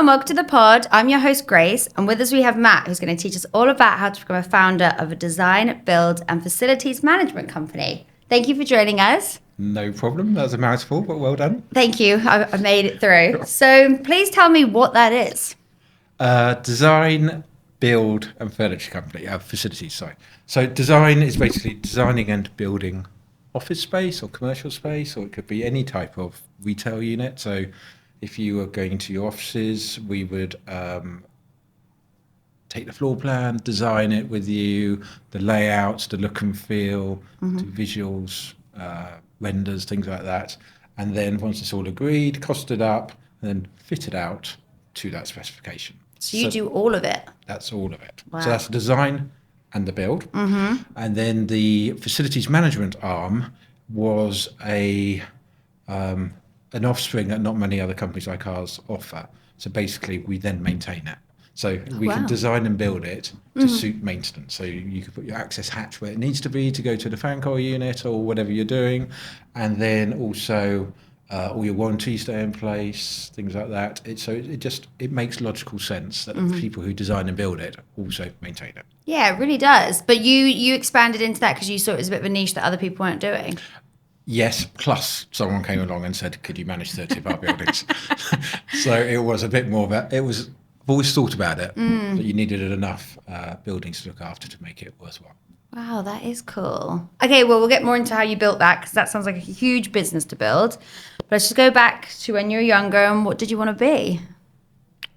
welcome to the pod. I'm your host, Grace, and with us we have Matt, who's going to teach us all about how to become a founder of a design, build, and facilities management company. Thank you for joining us. No problem. That was a mouthful, but well done. Thank you. I made it through. So please tell me what that is. Design, build, and furniture company. Facilities, sorry. So design is basically designing and building office space or commercial space, or it could be any type of retail unit. So if you were going to your offices, we would take the floor plan, design it with you, the layouts, the look and feel, do visuals, renders, things like that. And then once it's all agreed, costed up, and then fitted out to that specification. So you do all of it? That's all of it. Wow. So that's the design and the build. And then the facilities management arm was an offspring that not many other companies like ours offer. So basically, we then maintain it. So we can design and build it to suit maintenance. So you can put your access hatch where it needs to be to go to the fan coil unit or whatever you're doing. And then also all your warranties stay in place, things like that. It makes logical sense that the people who design and build it also maintain it. Yeah, it really does. But you expanded into that because you saw it was a bit of a niche that other people weren't doing. Yes, plus someone came along and said, could you manage 30 of our buildings? So it was a bit more of I've always thought about it, that you needed enough buildings to look after to make it worthwhile. Wow, that is cool. Okay, well, we'll get more into how you built that because that sounds like a huge business to build. But let's just go back to when you were younger and what did you want to be?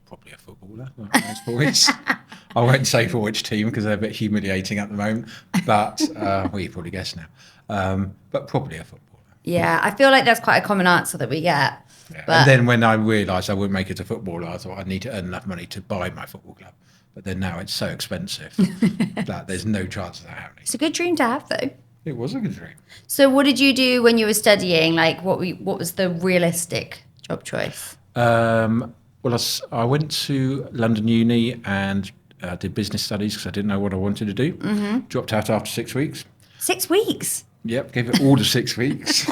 Probably a footballer, like most boys. I won't say for which team because they're a bit humiliating at the moment, but you probably guess now. But probably a footballer. Yeah, I feel like that's quite a common answer that we get. Yeah. But... And then when I realised I wouldn't make it a footballer, I thought I need to earn enough money to buy my football club. But then now it's so expensive that there's no chance of that happening. It's a good dream to have, though. It was a good dream. So what did you do when you were studying? Like, what was the realistic job choice? Well, I went to London Uni and did business studies because I didn't know what I wanted to do. Dropped out after 6 weeks. 6 weeks? Yep, gave it all to 6 weeks.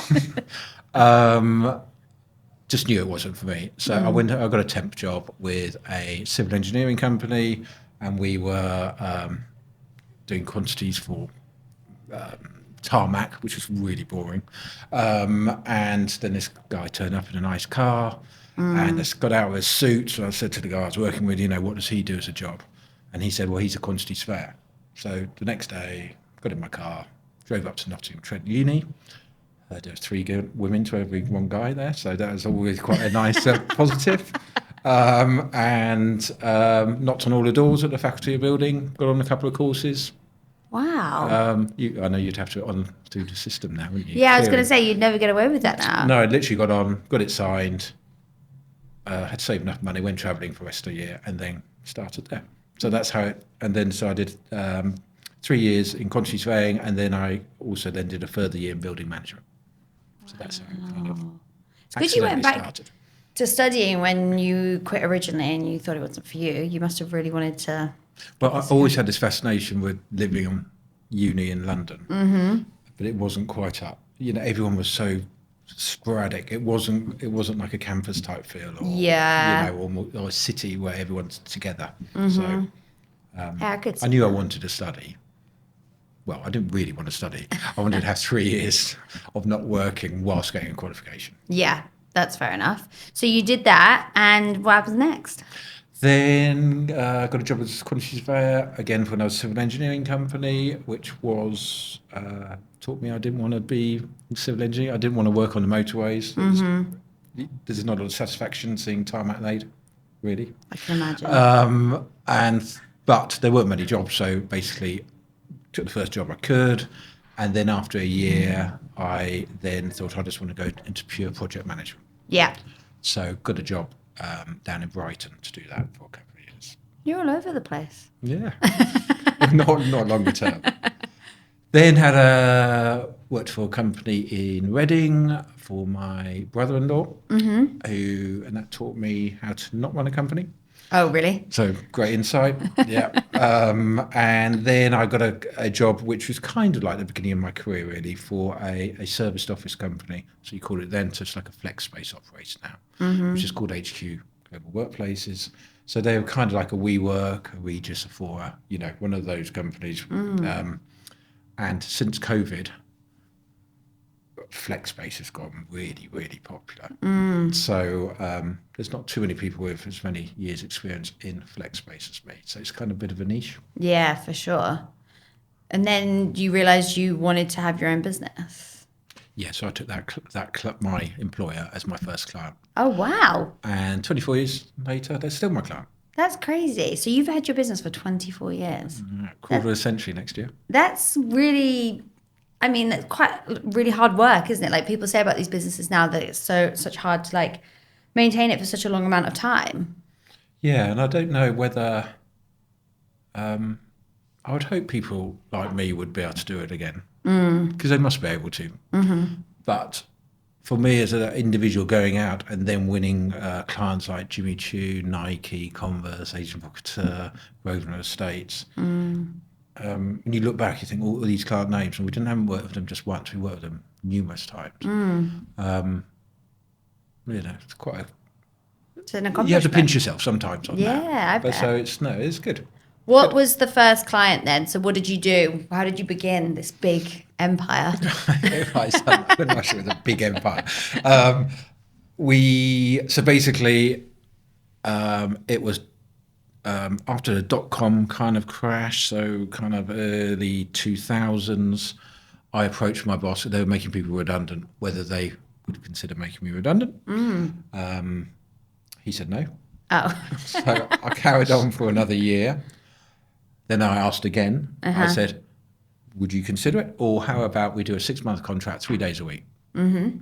Just knew it wasn't for me. So I got a temp job with a civil engineering company, and we were doing quantities for tarmac, which was really boring. And then this guy turned up in a nice car and just got out of his suit. So I said to the guy I was working with, what does he do as a job? And he said, well, he's a quantity surveyor. So the next day, got in my car, drove up to Nottingham Trent Uni. There was 3 women to every one guy there, so that was always quite a nice positive. And knocked on all the doors at the faculty building, got on a couple of courses. Wow. I know you'd have to on through the system now, wouldn't you? Yeah, I was going to say, you'd never get away with that now. No, I literally got on, got it signed, had saved enough money, went travelling for the rest of the year, and then started there. So that's how it, and then so I did 3 years in quantity surveying, and then I also then did a further year in building management. So that's how it kind of It's good you went back started. to studying when you quit originally and you thought it wasn't for you. You must have really wanted to... Well, I always had this fascination with living on uni in London, but it wasn't quite up. Everyone was so sporadic. It wasn't like a campus type feel, or or a city where everyone's together. So I knew I wanted to study. Well, I didn't really want to study. I wanted to have 3 years of not working whilst getting a qualification. Yeah, that's fair enough. So you did that, and what happens next? Then got a job as a quantity surveyor, again for another civil engineering company, which was taught me I didn't want to be a civil engineer. I didn't want to work on the motorways. There's not a lot of satisfaction seeing tarmac laid, really. I can imagine. But there weren't many jobs, so basically took the first job I could, and then after a year, I then thought I just want to go into pure project management. Yeah. So got a job down in Brighton to do that for a couple of years. You're all over the place. Yeah, not longer term. Then worked for a company in Reading for my brother-in-law, and that taught me how to not run a company. Oh, really? So great insight. Yeah. And then I got a job which was kind of like the beginning of my career, really, for a serviced office company. So you call it then, so it's like a flex space operator now, which is called HQ global workplaces. So they were kind of like a WeWork, a Regus, a Fora, one of those companies. And since COVID, flex space has gotten really, really popular. So there's not too many people with as many years experience in flex space as me. So it's kind of a bit of a niche. Yeah, for sure. And then you realized you wanted to have your own business. Yeah, so I took my employer as my first client. Oh, wow. And 24 years later, they're still my client. That's crazy. So you've had your business for 24 years. Quarter of a century next year. That's really, that's quite really hard work, isn't it? Like people say about these businesses now that it's such hard to like maintain it for such a long amount of time. Yeah, and I don't know whether I would hope people like me would be able to do it again because they must be able to. But for me as an individual going out and then winning clients like Jimmy Choo, Nike, Converse, Asian Couture, Grosvenor Estates, when you look back, you think all of these client names, and we haven't worked with them just once, we worked with them numerous times. It's quite It's an accomplishment. you have to pinch yourself sometimes on that. Yeah, I bet. So it's good. What was the first client then? So what did you do? How did you begin this big empire? I'm not sure it was a big empire. It was after the dot-com kind of crash, so kind of early 2000s, I approached my boss. They were making people redundant, whether they would consider making me redundant. He said no. Oh. So I carried on for another year. Then I asked again. I said, would you consider it? Or how about we do a 6-month contract, 3 days a week? Nice.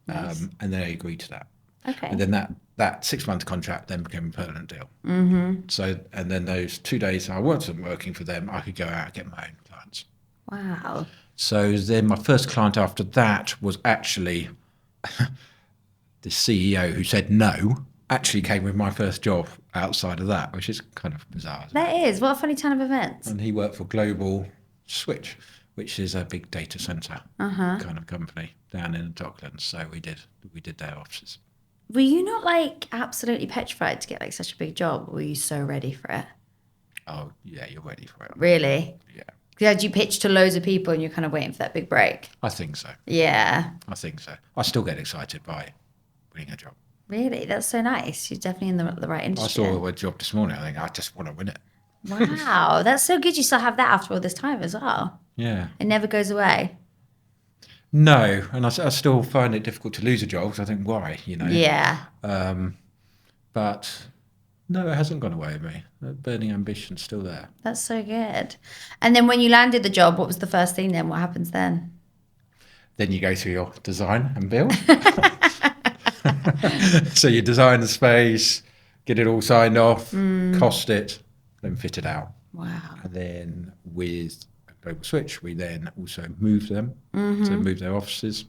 And they agreed to that. Okay. And then that 6-month contract then became a permanent deal. So, and then those 2 days I wasn't working for them, I could go out and get my own clients. Wow. So then my first client after that was actually the CEO who said no, actually came with my first job outside of that, which is kind of bizarre. That is. What a funny turn of events. And he worked for Global Switch, which is a big data center kind of company down in the Docklands. So we did their offices. Were you not like absolutely petrified to get like such a big job? Or were you so ready for it? Oh yeah, you're ready for it. Really? Yeah. Did you pitch to loads of people and you're kind of waiting for that big break? I think so. Yeah. I think so. I still get excited by winning a job. Really? That's so nice. You're definitely in the right industry. I saw a job this morning. I think I just want to win it. Wow. That's so good. You still have that after all this time as well. Yeah. It never goes away. No, and I still find it difficult to lose a job because I think, why, Yeah. But no, it hasn't gone away with me. The burning ambition's still there. That's so good. And then when you landed the job, what was the first thing then? What happens then? Then you go through your design and build. So you design the space, get it all signed off, cost it, then fit it out. Wow. And then with Global Switch, we then also moved them to move their offices,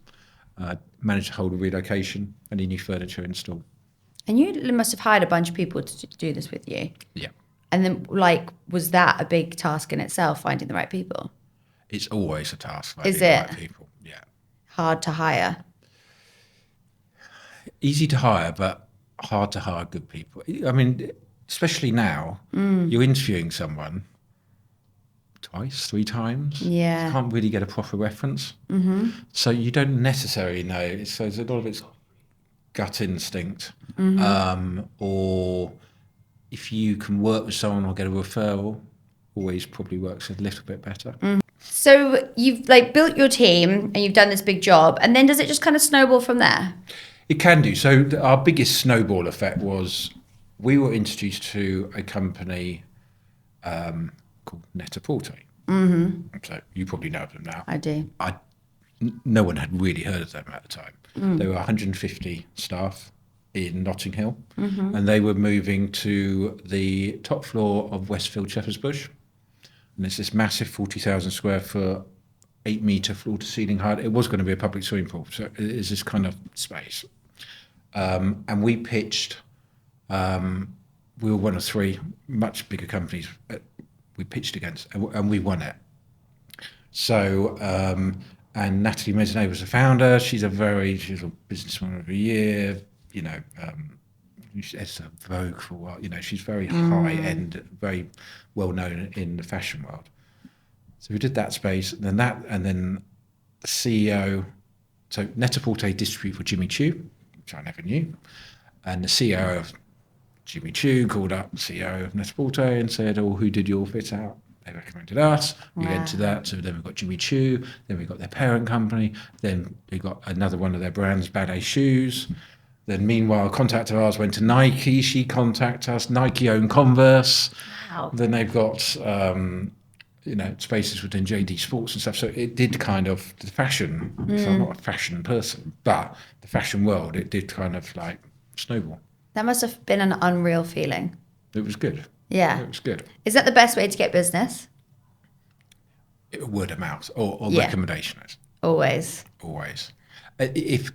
managed to hold a relocation, any new furniture installed. And you must have hired a bunch of people to do this with you. Yeah. And then, was that a big task in itself, finding the right people? It's always a task. Is finding the it? right people. Yeah. Hard to hire. Easy to hire, but hard to hire good people. I mean, especially now, you're interviewing someone twice, 3 times. Yeah. You can't really get a proper reference. So you don't necessarily know. So there's a lot of it's gut instinct. Or if you can work with someone or get a referral, always probably works a little bit better. So you've built your team and you've done this big job, and then does it just kind of snowball from there? It can do. So our biggest snowball effect was we were introduced to a company called Net-a-Porter. So you probably know of them now. I do. No one had really heard of them at the time. There were 150 staff in Notting Hill, and they were moving to the top floor of Westfield Shepherd's Bush. And it's this massive 40,000 square foot, 8-metre floor to ceiling height. It was going to be a public swimming pool, so it is this kind of space. And we pitched, we were one of 3 much bigger companies we pitched against, and we won it. So, and Natalie Mezinet was the founder. She's a businesswoman of the year, She edits a Vogue for a while. You know, she's very high end, very well known in the fashion world. So we did that space, and then the CEO. So Net-a-Porter distribute for Jimmy Choo, which I never knew, and the CEO of Jimmy Choo called up the CEO of Net-a-Porter and said, "Oh, who did your fit out?" They recommended us. We entered that. So then we got Jimmy Choo. Then we got their parent company. Then we got another one of their brands, Ballet Shoes. Then meanwhile, a contact of ours went to Nike. She contacted us. Nike owned Converse. Wow. Then they've got spaces within JD Sports and stuff. So it did kind of the fashion. So I'm not a fashion person, but the fashion world, it did kind of like snowball. That must have been an unreal feeling. It was good. Yeah. It was good. Is that the best way to get business? Word of mouth or recommendations. Always. If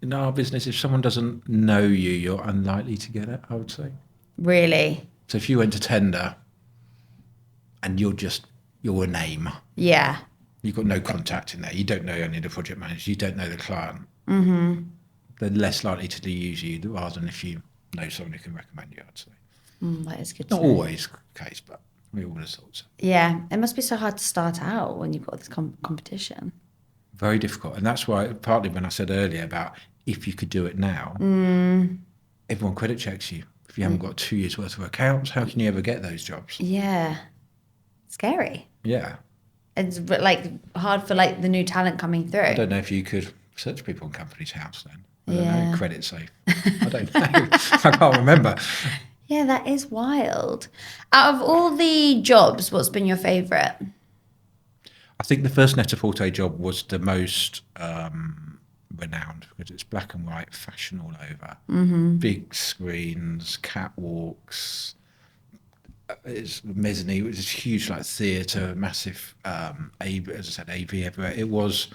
in our business, if someone doesn't know you, you're unlikely to get it, I would say. Really? So if you went to tender and you're a name. Yeah. You've got no contact in there. You don't know any of the project managers. You don't know the client. Mm-hmm. They're less likely to use you rather than if you know someone who can recommend you, I'd say. That is good. Not always the case, but we all have thought so. Yeah. It must be so hard to start out when you've got this competition. Very difficult. And that's why, partly when I said earlier about if you could do it now, everyone credit checks you. If you haven't got 2 years' worth of accounts, how can you ever get those jobs? Yeah. Scary. Yeah. It's like hard for like the new talent coming through. I don't know if you could search people in company's house then. I don't know, credit safe. I don't know. I can't remember. Yeah, that is wild. Out of all the jobs, what's been your favourite? I think the first Net-a-Porter job was the most renowned because it's black and white, fashion all over, big screens, catwalks. It's mezzanine. It was this huge like theatre, massive AV, as I said, AV everywhere. It was.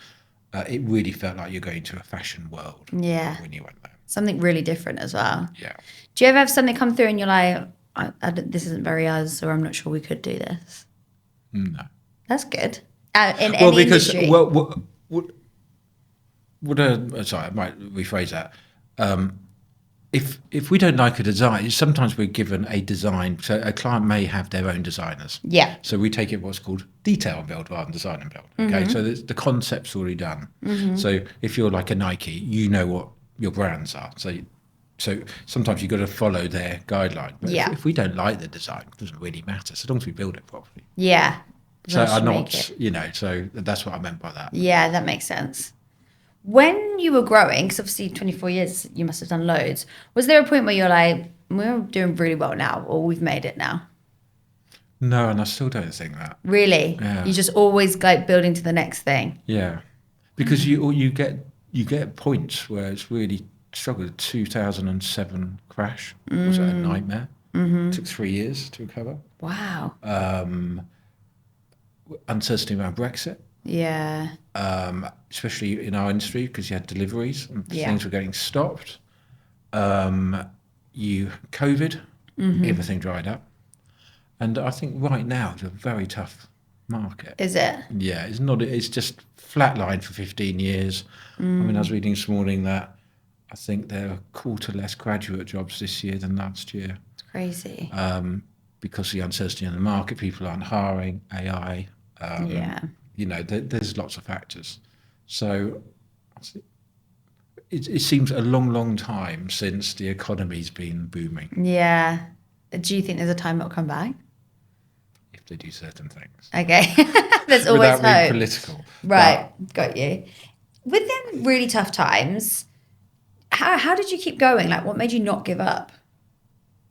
It really felt like you're going to a fashion world. Yeah. When you went there. Something really different as well. Yeah. Do you ever have something come through and you're like, this isn't very us, or I'm not sure we could do this? No. That's good. In any industry. Sorry, I might rephrase that. If we don't like a design, sometimes we're given a design. So a client may have their own designers. Yeah. So we take it what's called detail and build rather than design and build. Okay. So the concept's already done. So if you're like a Nike, you know what your brands are. So sometimes you've got to follow their guideline. But if we don't like the design, it doesn't really matter. So long as we build it properly. Yeah. So I'm not, so that's what I meant by that. Yeah, that makes sense. When you were growing, because obviously 24 years, you must have done loads. Was there a point where you're like, we're doing really well now, or we've made it now? No, and I still don't think that. Really? Yeah. You just always like building to the next thing. Yeah, because you get points where it's really struggled. 2007 crash was a nightmare. Took 3 years to recover. Wow. Uncertainty around Brexit. Yeah. Especially in our industry because you had deliveries and things were getting stopped. COVID, everything dried up. And I think right now it's a very tough market. Is it? Yeah, it's not. It's just flatlined for 15 years. I mean, I was reading this morning that I think there are a quarter less graduate jobs this year than last year. It's crazy. Because of the uncertainty in the market, people aren't hiring, AI. There's lots of factors. So it seems a long time since the economy's been booming. Yeah. Do you think there's a time it'll come back? If they do certain things. Okay. There's always hope. Without being political. Right. Got you. With them really tough times, how did you keep going? Like, what made you not give up?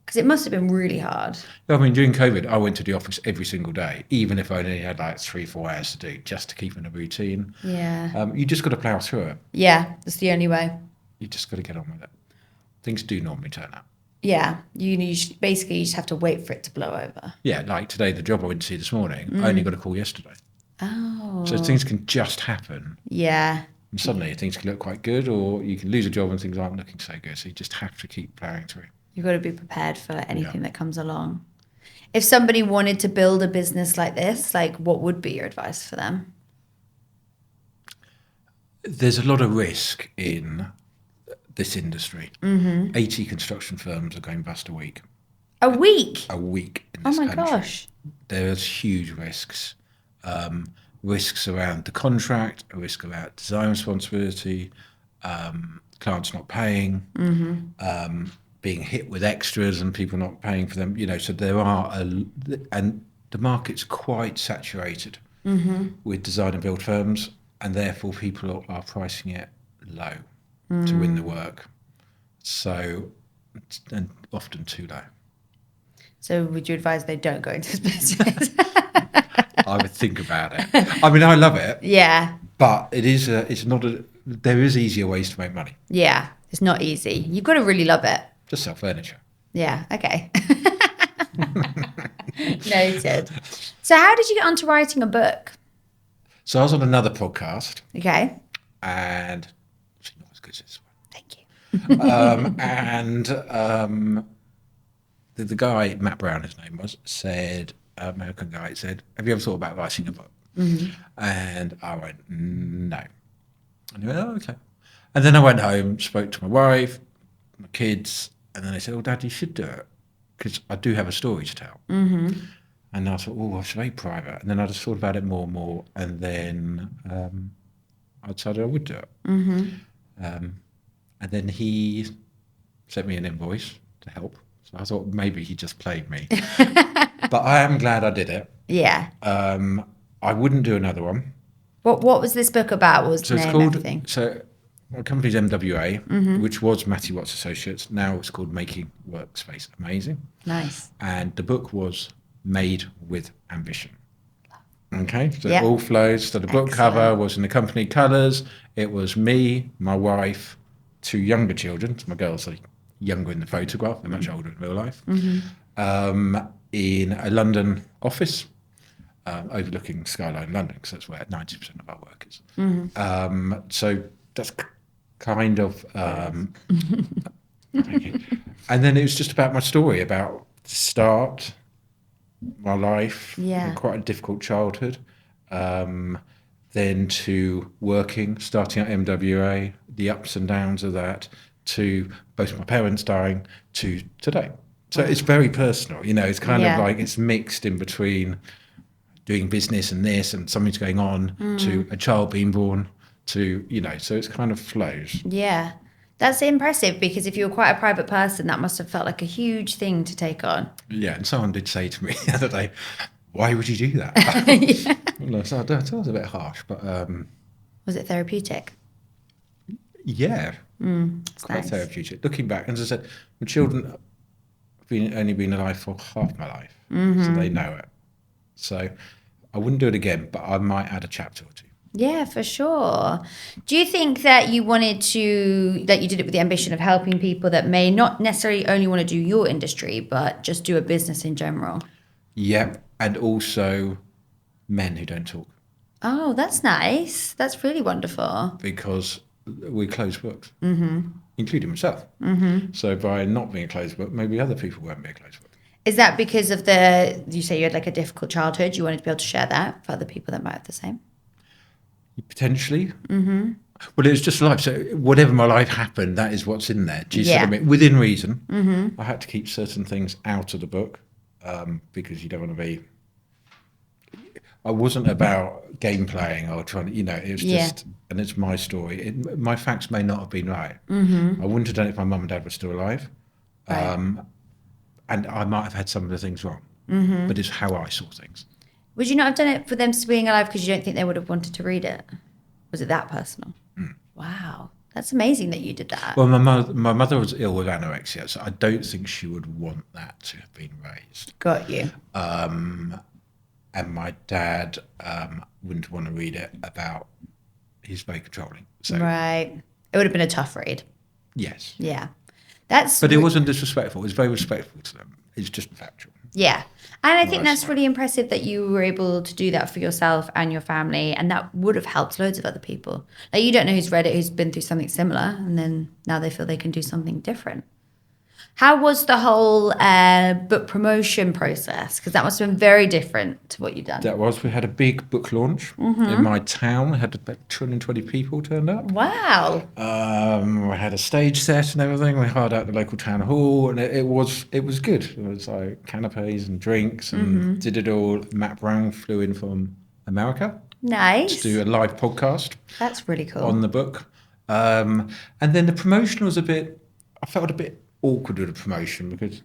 Because it must have been really hard. I mean, during COVID, I went to the office every single day, even if I only had like 3-4 hours to do, just to keep in a routine. Yeah. You just got to plough through it. Yeah, that's the only way. You just got to get on with it. Things do normally turn up. Yeah, you just have to wait for it to blow over. Yeah, like today, the job I went to see this morning, I only got a call yesterday. Oh. So things can just happen. Yeah. And suddenly things can look quite good, or you can lose a job and things aren't looking so good. So you just have to keep ploughing through. You've got to be prepared for anything that comes along. If somebody wanted to build a business like this, like what would be your advice for them? There's a lot of risk in this industry. 80 construction firms are going bust a week. A week? A week in Oh this my country. gosh. There's huge risks. Risks around the contract, a risk about design responsibility, clients not paying, being hit with extras and people not paying for them. So there are, and the market's quite saturated with design and build firms, and therefore people are pricing it low to win the work. So, and often too low. So would you advise they don't go into this business? I would think about it. I mean, I love it. Yeah. But there is easier ways to make money. Yeah. It's not easy. You've got to really love it. Just sell furniture. Yeah. Okay. Noted. So how did you get onto writing a book? So I was on another podcast. Okay. And it's not as good as this one. Thank you. The guy, Matt Brown, his name was, said, American guy, said, have you ever thought about writing a book? And I went, no. And he went, oh, okay. And then I went home, spoke to my wife, my kids, and then they said, oh, Dad, you should do it, because I do have a story to tell. And I thought, oh, it's very private. And then I just thought about it more and more, and then I decided I would do it. And then he sent me an invoice to help. So I thought maybe he just played me. But I am glad I did it. Yeah. I wouldn't do another one. What was this book about? What was the name and everything? So my company's MWA, which was Matthew Watts Associates. Now it's called Making Workspace Amazing. Nice. And the book was made with ambition. Okay, so it all flows. So the book cover was in the company colours. It was me, my wife, 2 younger children. So my girls are younger in the photograph. They're much older in real life. In a London office, overlooking Skyline London, because that's where 90% of our work is. So that's kind of... and then it was just about my story, about the start, my life, quite a difficult childhood, then to working, starting at MWA, the ups and downs of that, to both my parents dying, to today. So it's very personal, it's kind of like it's mixed in between doing business and this and something's going on to a child being born to, so it's kind of flows. Yeah. That's impressive, because if you were quite a private person, that must have felt like a huge thing to take on. Yeah, and someone did say to me the other day, why would you do that? Well, so that was a bit harsh, but... was it therapeutic? Yeah, quite nice. Therapeutic. Looking back, as I said, my children have only been alive for half my life, so they know it. So I wouldn't do it again, but I might add a chapter or two. Yeah, for sure. Do you think that you did it with the ambition of helping people that may not necessarily only want to do your industry, but just do a business in general? Yeah, and also men who don't talk. Oh, that's nice. That's really wonderful. Because we close books, including myself. So by not being a closed book, maybe other people won't be a closed book. Is that because of you say you had like a difficult childhood, you wanted to be able to share that for other people that might have the same? Potentially. Well, it was just life. So whatever my life happened, that is what's in there. Do you see what I mean? Within reason. I had to keep certain things out of the book because you don't want to be... I wasn't about game playing or trying to, it was just... And it's my story. My facts may not have been right. I wouldn't have done it if my mum and dad were still alive. Right. And I might have had some of the things wrong. But it's how I saw things. Would you not have done it for them still being alive because you don't think they would have wanted to read it? Was it that personal? Wow. That's amazing that you did that. Well, my mother was ill with anorexia, so I don't think she would want that to have been raised. Got you. And my dad wouldn't want to read it about... He's very controlling. So. Right. It would have been a tough read. Yes. Yeah. But it wasn't disrespectful. It was very respectful to them. It's just factual. Yeah. And I think that's really impressive that you were able to do that for yourself and your family, and that would have helped loads of other people. Like, you don't know who's read it, who's been through something similar, and then now they feel they can do something different. How was the whole book promotion process? Because that must have been very different to what you've done. We had a big book launch in my town. We had about 220 people turned up. Wow. We had a stage set and everything. We hired out the local town hall, and it was good. It was like canapes and drinks, and did it all. Matt Brown flew in from America Nice. to do a live podcast That's really cool. on the book. And then the promotion was I felt a bit awkward with the promotion, because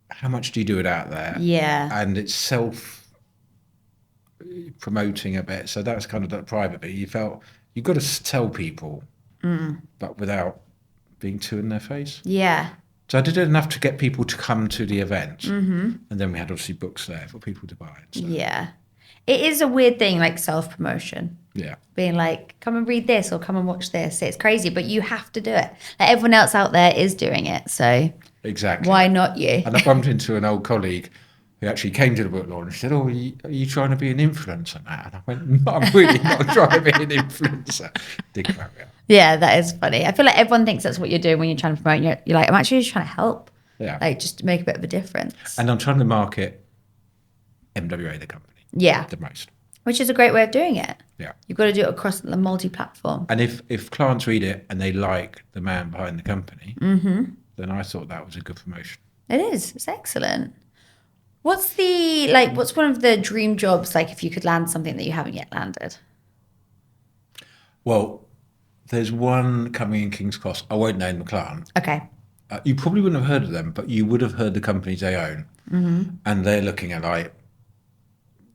how much do you do it out there? Yeah. And it's self-promoting a bit. So that's kind of the private bit. You felt you've got to tell people, but without being too in their face. Yeah. So I did it enough to get people to come to the event. And then we had obviously books there for people to buy. So. Yeah. It is a weird thing, like self-promotion. Yeah. Being like, come and read this or come and watch this. It's crazy, but you have to do it. Like everyone else out there is doing it. So Exactly. why not you? And I bumped into an old colleague who actually came to the book launch and said, "Oh, are you trying to be an influencer, Matt?" And I went, "No, I'm really not trying to be an influencer." Did crack me up. Yeah, that is funny. I feel like everyone thinks that's what you're doing when you're trying to promote. You're like, I'm actually just trying to help. Yeah. Like just to make a bit of a difference. And I'm trying to market MWA, the company, Yeah. the most. Which is a great way of doing it. Yeah. You've got to do it across the multi-platform. And if clients read it and they like the man behind the company, then I thought that was a good promotion. It is. It's excellent. What's one of the dream jobs, like if you could land something that you haven't yet landed? Well, there's one coming in King's Cross. I won't name the client. Okay. You probably wouldn't have heard of them, but you would have heard the companies they own. And they're looking at like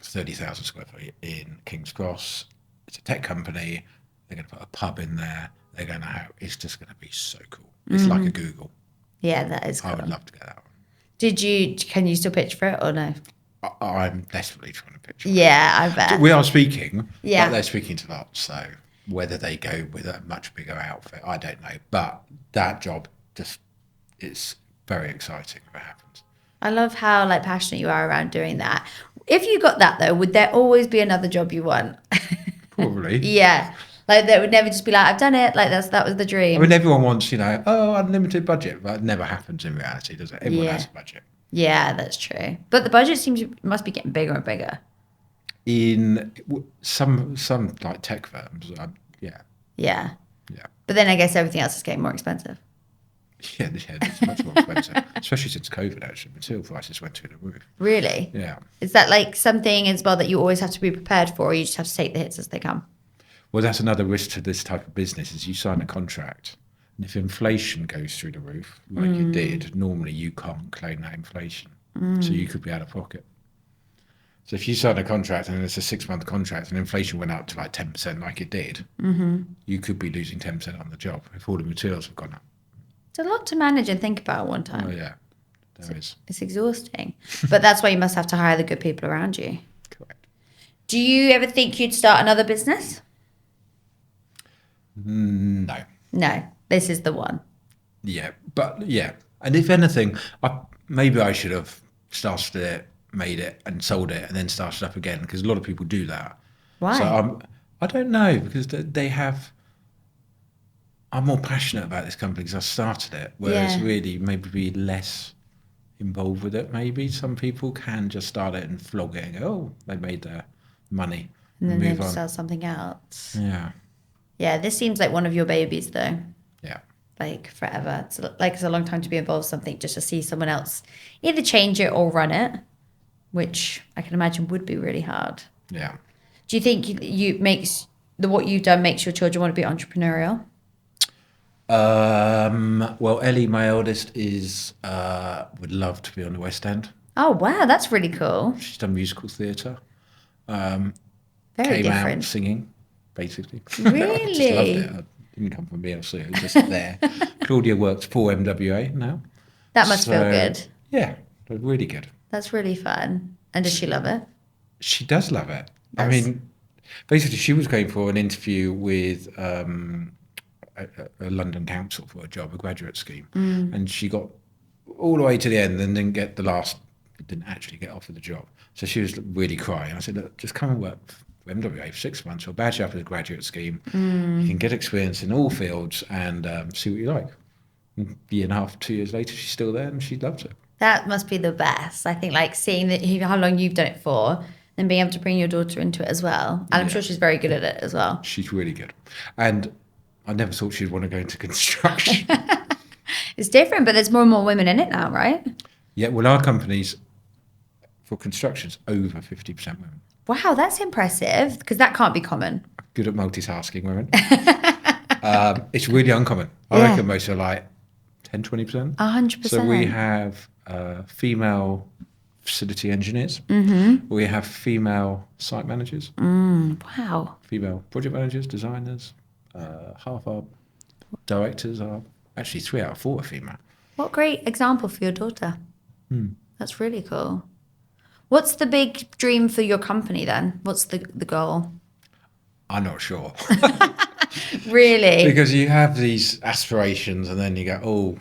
30,000 square feet in King's Cross. It's a tech company. They're going to put a pub in there. They're going to have, it's just going to be so cool. It's like a Google. Yeah, that is cool. I would love to get that one. Can you still pitch for it or no? I'm desperately trying to pitch it. Yeah, I bet. We are speaking, Yeah. but they're speaking to lots. So whether they go with a much bigger outfit, I don't know. But that job it's very exciting if it happens. I love how like passionate you are around doing that. If you got that though, would there always be another job you want? Probably. Yeah. Like that would never just be like, I've done it. Like that was the dream. I mean, everyone wants, unlimited budget, but it never happens in reality, does it? Everyone has a budget. Yeah, that's true. But the budget must be getting bigger and bigger. In some like tech firms, yeah. Yeah. But then I guess everything else is getting more expensive. Yeah, it's much more expensive, especially since COVID. Actually, material prices went through the roof. Really? Yeah. Is that like something as well that you always have to be prepared for, or you just have to take the hits as they come? Well, that's another risk to this type of business: is you sign a contract, and if inflation goes through the roof, like it did, normally you can't claim that inflation, so you could be out of pocket. So if you sign a contract and it's a 6-month contract and inflation went up to like 10%, like it did, you could be losing 10% on the job if all the materials have gone up. It's a lot to manage and think about at one time. Oh yeah, there is. It's exhausting. But that's why you must have to hire the good people around you. Correct. Do you ever think you'd start another business? No. No, this is the one. Yeah, but yeah, and if anything, maybe I should have started it, made it, and sold it, and then started up again, because a lot of people do that. Why? So I don't know, because they have. I'm more passionate about this company because I started it, whereas really maybe be less involved with it. Maybe some people can just start it and flog it and go, "Oh, they made their money," and then move they'll on. sell something else. Yeah. Yeah, this seems like one of your babies, though. Yeah. Like forever. It's a long time to be involved in something just to see someone else either change it or run it, which I can imagine would be really hard. Yeah. Do you think what you've done makes your children want to be entrepreneurial? Well, Ellie, my eldest, would love to be on the West End. Oh wow, that's really cool. She's done musical theatre. Very Came different. out singing, basically. Really? I just loved it. It didn't come from BLC. It was just there. Claudia works for MWA now. That must feel good. Yeah, really good. That's really fun. And does she love it? She does love it. I mean, basically, she was going for an interview with a London council for a job, a graduate scheme, and she got all the way to the end and didn't actually get offered the job. So she was really crying. I said, "Look, just come and work for MWA for 6 months. We'll badge you up as a graduate scheme. You can get experience in all fields and see what you like." A year and a half, 2 years later, she's still there and she loves it. That must be the best. I think like seeing that how long you've done it for and being able to bring your daughter into it as well. And I'm sure she's very good at it as well. She's really good. And I never thought she'd want to go into construction. It's different, but there's more and more women in it now, right? Yeah, well, our company's, for construction's over 50% women. Wow, that's impressive because that can't be common. Good at multitasking women. It's really uncommon. I reckon most are like 10, 20%. 100%. So we have female facility engineers. We have female site managers. Wow. Female project managers, designers. Half our directors are, actually 3 out of 4 are female. What great example for your daughter. That's really cool. What's the big dream for your company then? What's the goal? I'm not sure. Really? Because you have these aspirations and then you go, oh,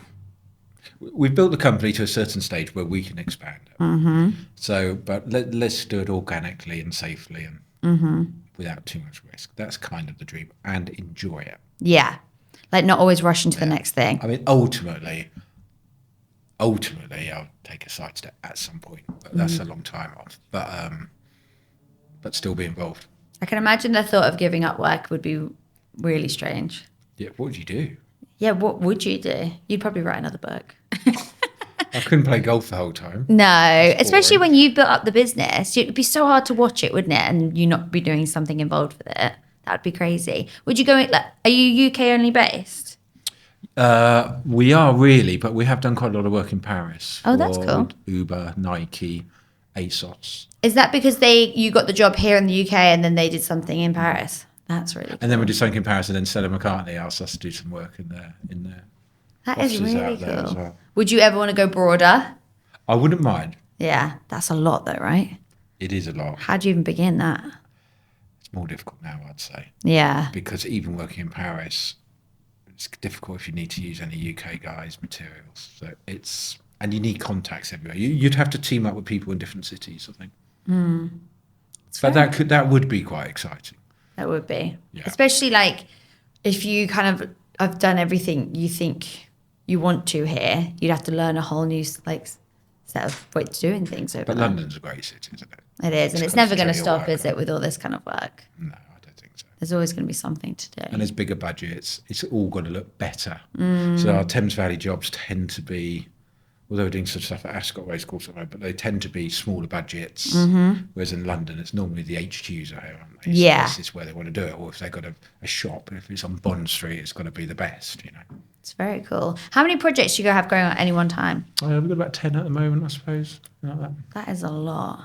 we've built the company to a certain stage where we can expand it. So, but let's do it organically and safely and without too much risk. That's kind of the dream, and enjoy it. Yeah. Like not always rush into the next thing. I mean, ultimately, I'll take a side step at some point, but that's a long time off. But still be involved. I can imagine the thought of giving up work would be really strange. Yeah, what would you do? Yeah, what would you do? You'd probably write another book. I couldn't play golf the whole time. No, especially when you built up the business. It'd be so hard to watch it, wouldn't it? And you not be doing something involved with it. That'd be crazy. Would you go, like, are you UK only based? We are really, but we have done quite a lot of work in Paris. Oh, that's cool. Uber, Nike, ASOS. Is that because you got the job here in the UK and then they did something in Paris? That's really cool. And then we did something in Paris, and then Stella McCartney asked us to do some work in their That is offices really out there as cool. well. Would you ever want to go broader? I wouldn't mind. Yeah, that's a lot though, right? It is a lot. How do you even begin that? It's more difficult now, I'd say. Yeah. Because even working in Paris, it's difficult if you need to use any UK guys' materials. So and you need contacts everywhere. You'd have to team up with people in different cities, I think. But that would be quite exciting. That would be. Yeah. Especially like if you kind of have done everything you think you want to here, you'd have to learn a whole new like set of ways of doing things over But there. London's a great city, isn't it? It is, and it's never going to stop, is it, with all this kind of work? No, I don't think so. There's always going to be something to do. And there's bigger budgets. It's all got to look better. So our Thames Valley jobs tend to be, although we're doing some stuff at Ascot Race Course, but they tend to be smaller budgets. Whereas in London, it's normally the HQs are here, aren't they? So Yeah. this is where they want to do it. Or if they've got a shop, if it's on Bond Street, it's got to be the best, you know. It's very cool. How many projects do you have going on at any one time? We've got about 10 at the moment, I suppose. Like that. That is a lot.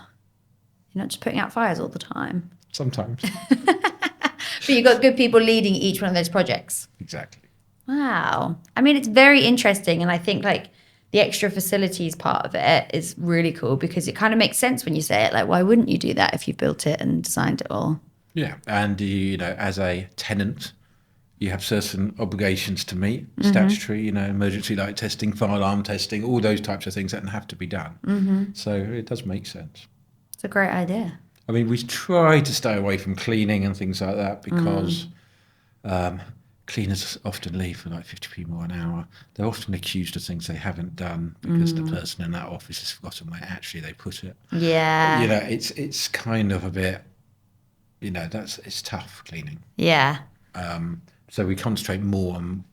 You're not just putting out fires all the time. Sometimes. But you've got good people leading each one of those projects. Exactly. Wow. I mean, it's very interesting. And I think like the extra facilities part of it is really cool because it kind of makes sense when you say it. Like, why wouldn't you do that if you built it and designed it all? Yeah. And, you know, as a tenant, you have certain obligations to meet, statutory, you know, emergency light testing, fire alarm testing, all those types of things that have to be done. So it does make sense. It's a great idea. I mean, we try to stay away from cleaning and things like that because cleaners often leave for like 50p more an hour. They're often accused of things they haven't done because the person in that office has forgotten where actually they put it. Yeah. You know, it's kind of a bit, you know, it's tough cleaning. Yeah. So we concentrate more on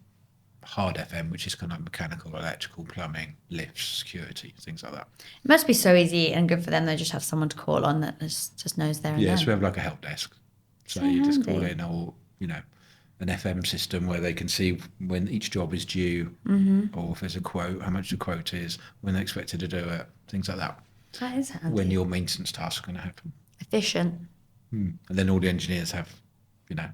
hard FM, which is kind of like mechanical, electrical, plumbing, lifts, security, things like that. It must be so easy and good for them. They just have someone to call on that just knows there and Yeah, then. so we have like a help desk. So you just call in, or, you know, an FM system where they can see when each job is due, or if there's a quote, how much the quote is, when they're expected to do it, things like that. That is handy. When your maintenance tasks are going to happen. Efficient. And then all the engineers have, you know,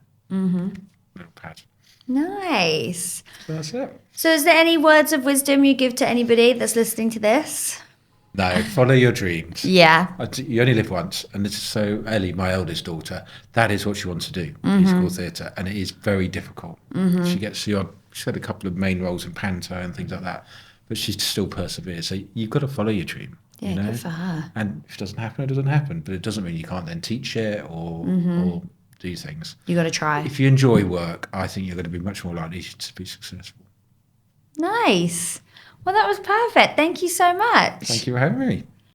little pads. Nice. So that's it. So is there any words of wisdom you give to anybody that's listening to this? No, follow your dreams. Yeah. You only live once, and this is so Ellie, my eldest daughter, that is what she wants to do, musical theatre, and it is very difficult. She's had a couple of main roles in Panto and things like that, but she still perseveres. So you've got to follow your dream. Yeah, you know? good for her. And if it doesn't happen, it doesn't happen. But it doesn't mean you can't then teach it or do things. You got to try. If you enjoy work, I think you're going to be much more likely to be successful. Nice. Well, that was perfect. Thank you so much. Thank you for having me.